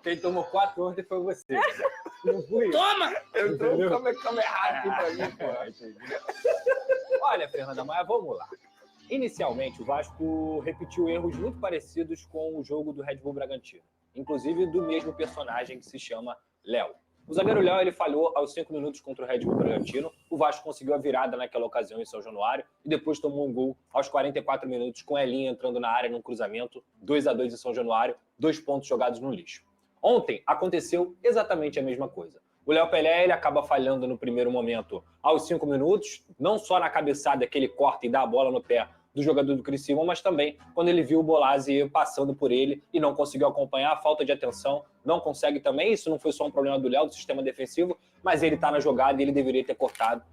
Quem tomou 4 ontem foi você. Não fui. Toma! Entrou um câmera errado aqui pra mim, pô. Olha, Fernanda Maia, vamos lá. Inicialmente, o Vasco repetiu erros muito parecidos com o jogo do Red Bull Bragantino. Inclusive do mesmo personagem que se chama Léo. O zagueiro Léo ele falhou aos 5 minutos contra o Red Bull Bragantino. O Vasco conseguiu a virada naquela ocasião em São Januário e depois tomou um gol aos 44 minutos com Elinho entrando na área num cruzamento, 2-2 em São Januário, 2 pontos jogados no lixo. Ontem aconteceu exatamente a mesma coisa. O Léo Pelé ele acaba falhando no primeiro momento aos 5 minutos, não só na cabeçada que ele corta e dá a bola no pé do jogador do Criciúma, mas também quando ele viu o Bolazzi passando por ele e não conseguiu acompanhar, a falta de atenção, não consegue também, isso não foi só um problema do Léo, do sistema defensivo, mas ele está na jogada e ele deveria ter cortado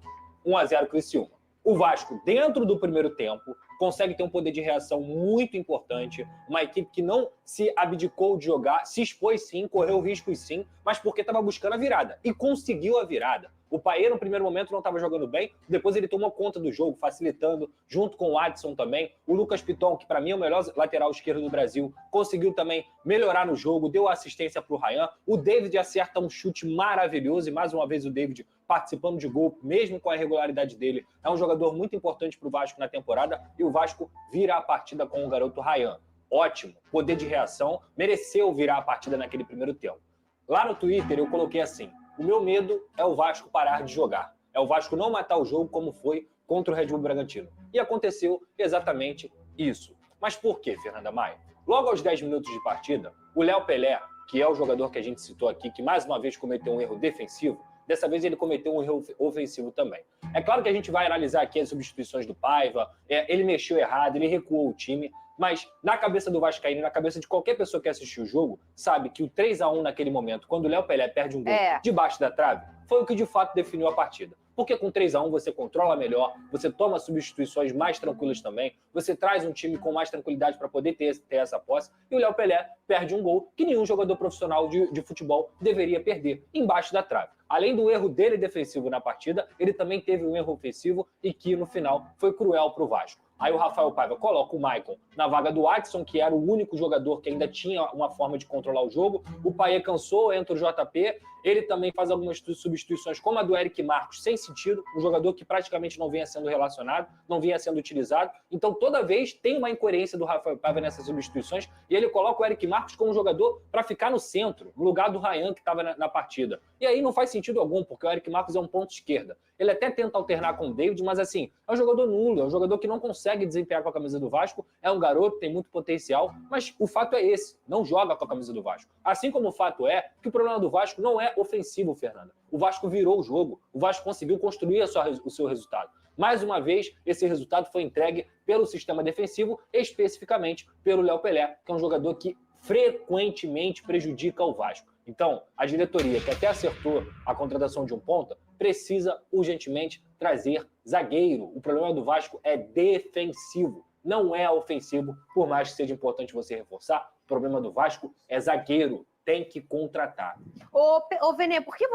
1-0 Criciúma. O Vasco, dentro do primeiro tempo, consegue ter um poder de reação muito importante, uma equipe que não se abdicou de jogar, se expôs sim, correu riscos sim, mas porque estava buscando a virada, e conseguiu a virada. O Paê, no primeiro momento, não estava jogando bem, depois ele tomou conta do jogo, facilitando, junto com o Adson também. O Lucas Piton, que para mim é o melhor lateral esquerdo do Brasil, conseguiu também melhorar no jogo, deu assistência para o Ryan. O David acerta um chute maravilhoso, e mais uma vez o David participando de gol, mesmo com a irregularidade dele. É um jogador muito importante para o Vasco na temporada, e o Vasco vira a partida com o garoto Ryan. Ótimo, poder de reação, mereceu virar a partida naquele primeiro tempo. Lá no Twitter eu coloquei assim: o meu medo é o Vasco parar de jogar. É o Vasco não matar o jogo como foi contra o Red Bull Bragantino. E aconteceu exatamente isso. Mas por quê, Fernanda Maia? Logo aos 10 minutos de partida, o Léo Pelé, que é o jogador que a gente citou aqui, que mais uma vez cometeu um erro defensivo, dessa vez ele cometeu um erro ofensivo também. É claro que a gente vai analisar aqui as substituições do Paiva, ele mexeu errado, ele recuou o time, mas na cabeça do vascaíno, na cabeça de qualquer pessoa que assistiu o jogo, sabe que o 3-1 naquele momento, quando o Léo Pelé perde um gol debaixo da trave, foi o que de fato definiu a partida. Porque com 3-1 você controla melhor, você toma substituições mais tranquilas também, você traz um time com mais tranquilidade para poder ter essa posse, e o Léo Pelé perde um gol que nenhum jogador profissional de futebol deveria perder, embaixo da trave. Além do erro dele defensivo na partida, ele também teve um erro ofensivo e que no final foi cruel para o Vasco. Aí o Rafael Paiva coloca o Maicon na vaga do Adson, que era o único jogador que ainda tinha uma forma de controlar o jogo. O Paê cansou, entra o JP. Ele também faz algumas substituições, como a do Eric Marcos, sem sentido. Um jogador que praticamente não vinha sendo relacionado, não vinha sendo utilizado. Então, toda vez tem uma incoerência do Rafael Paiva nessas substituições. E ele coloca o Eric Marcos como jogador para ficar no centro, no lugar do Ryan, que estava na partida. E aí não faz sentido algum, porque o Eric Marcos é um ponto esquerda. Ele até tenta alternar com o David, mas assim, é um jogador nulo, é um jogador que não consegue desempenhar com a camisa do Vasco, é um garoto, tem muito potencial, mas o fato é esse, não joga com a camisa do Vasco. Assim como o fato é que o problema do Vasco não é ofensivo, Fernanda. O Vasco virou o jogo, o Vasco conseguiu construir o seu resultado. Mais uma vez, esse resultado foi entregue pelo sistema defensivo, especificamente pelo Léo Pelé, que é um jogador que frequentemente prejudica o Vasco. Então, a diretoria, que até acertou a contratação de um ponta, precisa urgentemente trazer zagueiro. O problema do Vasco é defensivo, não é ofensivo, por mais que seja importante você reforçar. O problema do Vasco é zagueiro, tem que contratar. Ô Venê, por que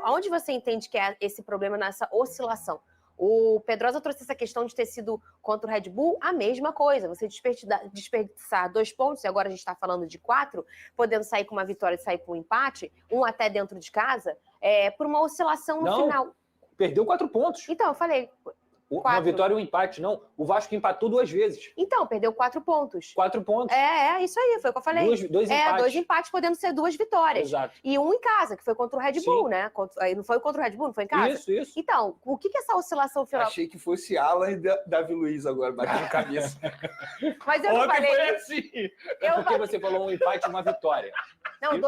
onde você entende que é esse problema nessa oscilação? O Pedrosa trouxe essa questão de ter sido contra o Red Bull, a mesma coisa. Você desperdiçar 2 pontos, e agora a gente está falando de 4, podendo sair com uma vitória e sair com um empate, um até dentro de casa, por uma oscilação no final. Perdeu 4 pontos. Então, eu falei... uma vitória e um empate, não. O Vasco empatou 2 vezes. Então, perdeu 4 pontos. 4 pontos. Isso aí, foi o que eu falei. 2 empates. 2 empates podendo ser 2 vitórias. Exato. E um em casa, que foi contra o Red Bull, né? Não foi contra o Red Bull, não foi em casa? Isso. Então, o que é essa oscilação final? Achei que fosse Alan e Davi Luiz agora, batendo cabeça. Mas eu não falei... foi assim. Porque você falou um empate e uma vitória. Não,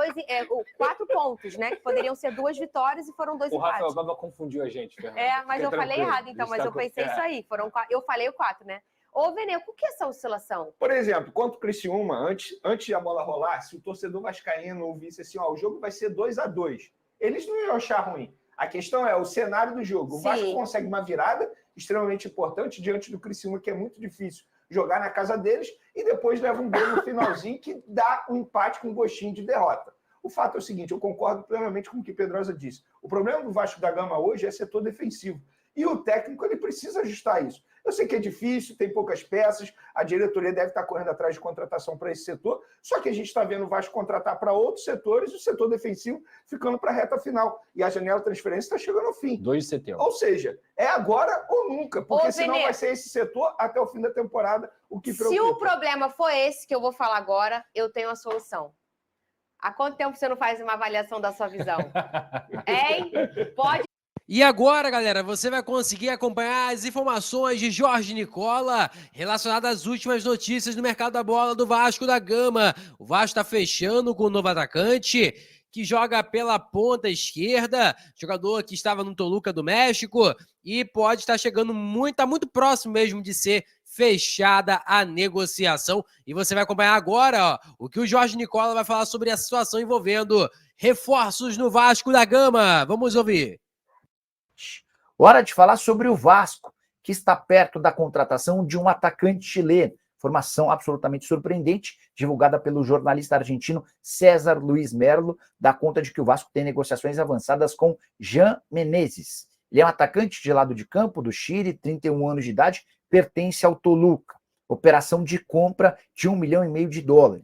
4 pontos, né? Que poderiam ser 2 vitórias e foram 2 empates. O Rafael Baba confundiu a gente, Fernanda. Mas eu falei errado, então. Mas eu pensei isso aí. Eu falei o 4, né? Ô, Venê, o que é essa oscilação? Por exemplo, contra o Criciúma, antes de a bola rolar, se o torcedor vascaíno ouvisse assim, o jogo vai ser 2-2, eles não iam achar ruim. A questão é o cenário do jogo. O Vasco consegue uma virada extremamente importante diante do Criciúma, que é muito difícil jogar na casa deles, e depois leva um gol no finalzinho que dá um empate com um gostinho de derrota. O fato é o seguinte, eu concordo plenamente com o que Pedrosa disse. O problema do Vasco da Gama hoje é setor defensivo. E o técnico ele precisa ajustar isso. Eu sei que é difícil, tem poucas peças, a diretoria deve estar correndo atrás de contratação para esse setor, só que a gente está vendo o Vasco contratar para outros setores e o setor defensivo ficando para a reta final. E a janela de transferência está chegando ao fim. 2 de setembro. Ou seja, é agora ou nunca, porque senão Vene, vai ser esse setor até o fim da temporada, o que preocupa. Se o problema for esse que eu vou falar agora, eu tenho a solução. Há quanto tempo você não faz uma avaliação da sua visão? Hein? Pode. E agora, galera, você vai conseguir acompanhar as informações de Jorge Nicola relacionadas às últimas notícias do mercado da bola do Vasco da Gama. O Vasco está fechando com o novo atacante, que joga pela ponta esquerda, jogador que estava no Toluca do México, e pode estar chegando está muito próximo mesmo de ser fechada a negociação. E você vai acompanhar agora o que o Jorge Nicola vai falar sobre a situação envolvendo reforços no Vasco da Gama. Vamos ouvir. Hora de falar sobre o Vasco, que está perto da contratação de um atacante chileno. Informação absolutamente surpreendente, divulgada pelo jornalista argentino César Luiz Merlo, dá conta de que o Vasco tem negociações avançadas com Jean Menezes. Ele é um atacante de lado de campo do Chile, 31 anos de idade, pertence ao Toluca. Operação de compra de US$ 1,5 milhão.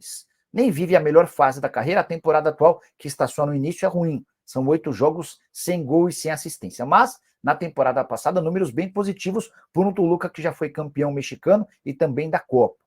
Nem vive a melhor fase da carreira, a temporada atual, que está só no início, é ruim. São 8 jogos sem gol e sem assistência. Mas, na temporada passada, números bem positivos por um Toluca que já foi campeão mexicano e também da Copa.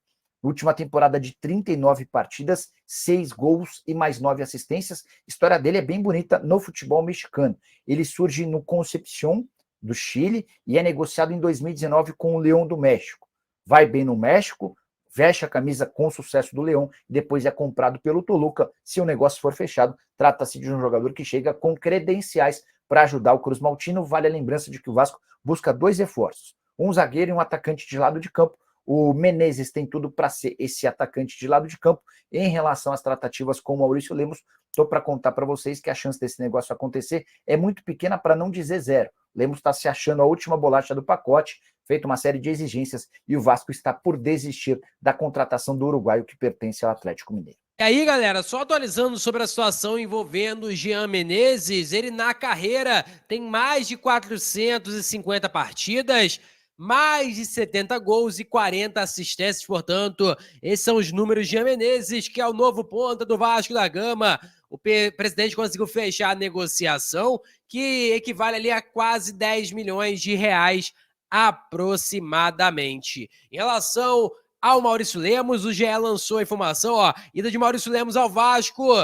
Última temporada de 39 partidas, 6 gols e mais 9 assistências. A história dele é bem bonita no futebol mexicano. Ele surge no Concepción, do Chile, e é negociado em 2019 com o León do México. Vai bem no México, veste a camisa com sucesso do León e depois é comprado pelo Toluca. Se o negócio for fechado, trata-se de um jogador que chega com credenciais para ajudar o Cruz Maltino. Vale a lembrança de que o Vasco busca 2 reforços, um zagueiro e um atacante de lado de campo. O Menezes tem tudo para ser esse atacante de lado de campo. Em relação às tratativas com o Maurício Lemos, estou para contar para vocês que a chance desse negócio acontecer é muito pequena, para não dizer zero. Lemos está se achando a última bolacha do pacote, feito uma série de exigências, e o Vasco está por desistir da contratação do uruguaio que pertence ao Atlético Mineiro. E aí, galera, só atualizando sobre a situação envolvendo o Jean Menezes, ele na carreira tem mais de 450 partidas, mais de 70 gols e 40 assistências, portanto, esses são os números de Jean Menezes, que é o novo ponta do Vasco da Gama. O presidente conseguiu fechar a negociação, que equivale ali a quase 10 milhões de reais aproximadamente. Em relação ao Maurício Lemos, o GE lançou a informação, ida de Maurício Lemos ao Vasco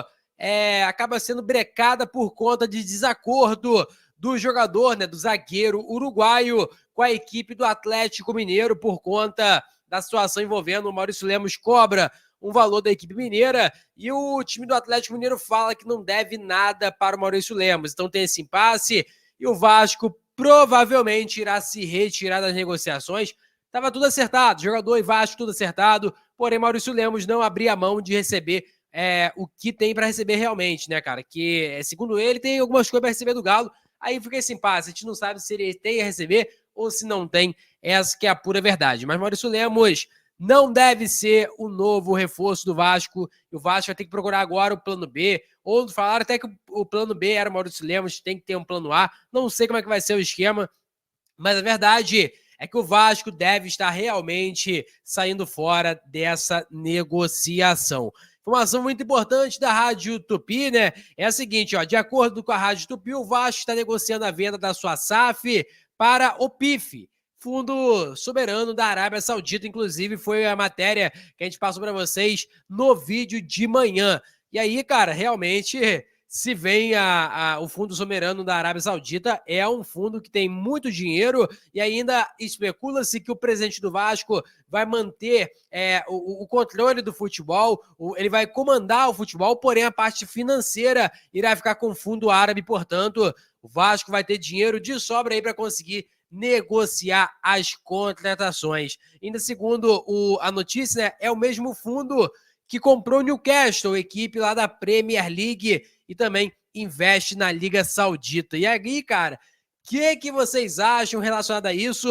acaba sendo brecada por conta de desacordo do jogador, do zagueiro uruguaio, com a equipe do Atlético Mineiro, por conta da situação envolvendo o Maurício Lemos. Cobra um valor da equipe mineira e o time do Atlético Mineiro fala que não deve nada para o Maurício Lemos. Então tem esse impasse e o Vasco provavelmente irá se retirar das negociações. Estava tudo acertado, jogador e Vasco tudo acertado, porém Maurício Lemos não abria mão de receber o que tem para receber realmente, né, cara? Que, segundo ele, tem algumas coisas para receber do Galo. Aí fica esse impasse, a gente não sabe se ele tem a receber ou se não tem, essa que é a pura verdade. Mas Maurício Lemos não deve ser o novo reforço do Vasco, e o Vasco vai ter que procurar agora o plano B, ou falaram até que o plano B era o Maurício Lemos, tem que ter um plano A, não sei como é que vai ser o esquema, mas a verdade é que o Vasco deve estar realmente saindo fora dessa negociação. Informação muito importante da Rádio Tupi, né? É a seguinte, de acordo com a Rádio Tupi, o Vasco está negociando a venda da sua SAF para o PIF, Fundo Soberano da Arábia Saudita. Inclusive, foi a matéria que a gente passou para vocês no vídeo de manhã. E aí, cara, realmente, se vem o Fundo Soberano da Arábia Saudita, é um fundo que tem muito dinheiro e ainda especula-se que o presidente do Vasco vai manter o controle do futebol, ele vai comandar o futebol, porém a parte financeira irá ficar com o fundo árabe, portanto, o Vasco vai ter dinheiro de sobra aí para conseguir negociar as contratações. Ainda segundo a notícia, né, é o mesmo fundo que comprou o Newcastle, equipe lá da Premier League, e também investe na Liga Saudita. E aí, cara, o que vocês acham relacionado a isso?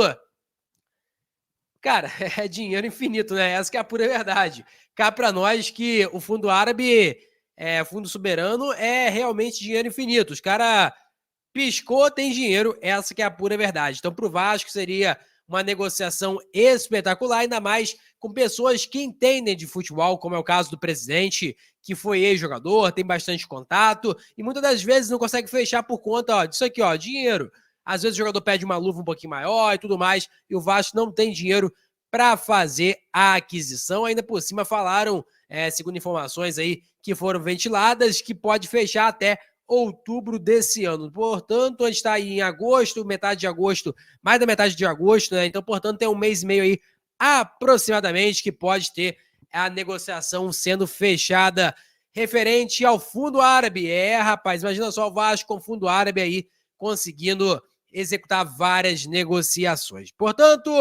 Cara, é dinheiro infinito, né? Essa que é a pura verdade. Cá para nós que o fundo árabe, fundo soberano, é realmente dinheiro infinito. Os caras piscou, tem dinheiro, essa que é a pura verdade. Então, pro Vasco seria uma negociação espetacular, ainda mais com pessoas que entendem de futebol, como é o caso do presidente, que foi ex-jogador, tem bastante contato, e muitas das vezes não consegue fechar por conta disso aqui, dinheiro. Às vezes o jogador pede uma luva um pouquinho maior e tudo mais, e o Vasco não tem dinheiro para fazer a aquisição. Ainda por cima falaram, segundo informações aí que foram ventiladas, que pode fechar até outubro desse ano. Portanto, a gente está aí em agosto, metade de agosto, mais da metade de agosto, né? Então, portanto, tem um mês e meio aí aproximadamente que pode ter a negociação sendo fechada referente ao fundo árabe. Rapaz, imagina só o Vasco com o fundo árabe aí conseguindo executar várias negociações. Portanto,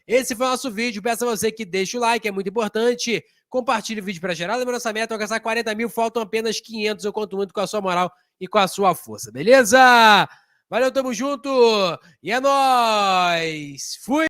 esse foi o nosso vídeo. Peço a você que deixe o like, é muito importante. Compartilhe o vídeo para gerar. Lembrando, nossa meta é alcançar 40 mil, faltam apenas 500. Eu conto muito com a sua moral e com a sua força, beleza? Valeu, tamo junto e é nóis! Fui!